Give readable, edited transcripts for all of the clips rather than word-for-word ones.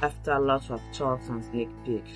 After lots of talks and sneak peeks,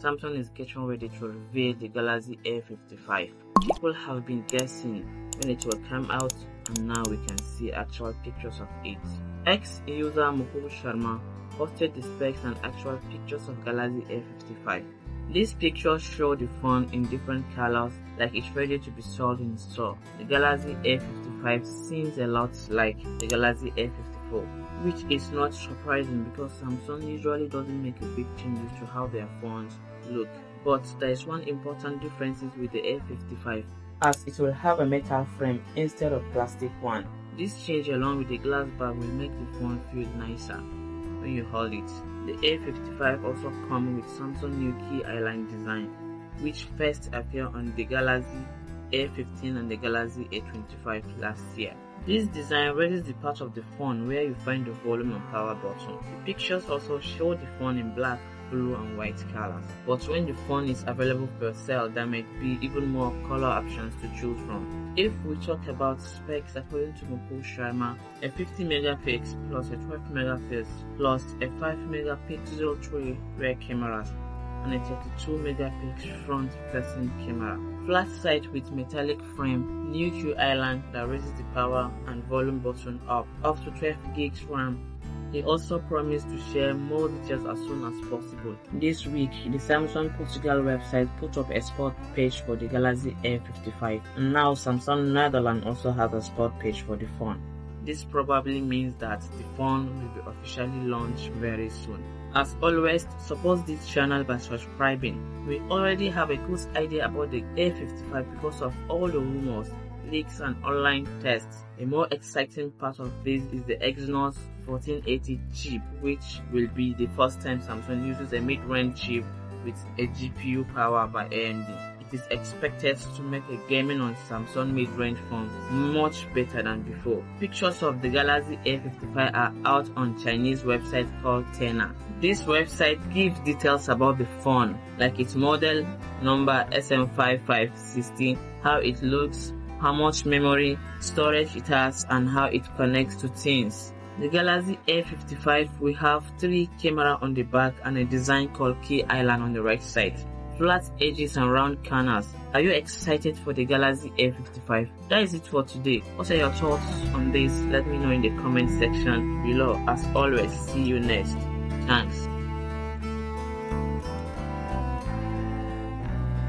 Samsung is getting ready to reveal the Galaxy A55. People have been guessing when it will come out, and now we can see actual pictures of it. Ex-user Mukul Sharma posted the specs and actual pictures of Galaxy A55. These pictures show the phone in different colors, like it's ready to be sold in store. The Galaxy A55 seems a lot like the Galaxy A54, which is not surprising because Samsung usually doesn't make a big changes to how their phones look. But there is one important difference with the A55, as it will have a metal frame instead of plastic one. This change along with the glass back will make the phone feel nicer when you hold it. The A55 also comes with Samsung new key island design, which first appeared on the Galaxy A15 and the Galaxy A25 last year. This design raises the part of the phone where you find the volume and power button. The pictures also show the phone in black, blue and white colors. But when the phone is available for sale, there might be even more color options to choose from. If we talk about specs, according to Mukul Sharma, a 50 megapixel plus a 12 megapixel plus a 5 megapixel 3 rear cameras and a 32 megapixel front facing camera. Flat side with metallic frame, new Q island that raises the power and volume button up to 12 gigs RAM. They also promised to share more details as soon as possible. This week, the Samsung Portugal website put up a sport page for the Galaxy A55, and now Samsung Netherlands also has a sport page for the phone. This probably means that the phone will be officially launched very soon. As always, support this channel by subscribing. We already have a good idea about the A55 because of all the rumors, leaks and online tests. A more exciting part of this is the Exynos 1480 chip, which will be the first time Samsung uses a mid-range chip with a GPU powered by AMD. It is expected to make a gaming on Samsung mid-range phone much better than before. Pictures of the Galaxy A55 are out on Chinese website called Tena. This website gives details about the phone, like its model number SM5516, how it looks, how much memory, storage it has, and how it connects to things. The Galaxy A55 will have 3 cameras on the back and a design called Key Island on the right side. Flat edges and round corners. Are you excited for the Galaxy A55? That is it for today. What are your thoughts on this? Let me know in the comment section below. As always, see you next. Thanks.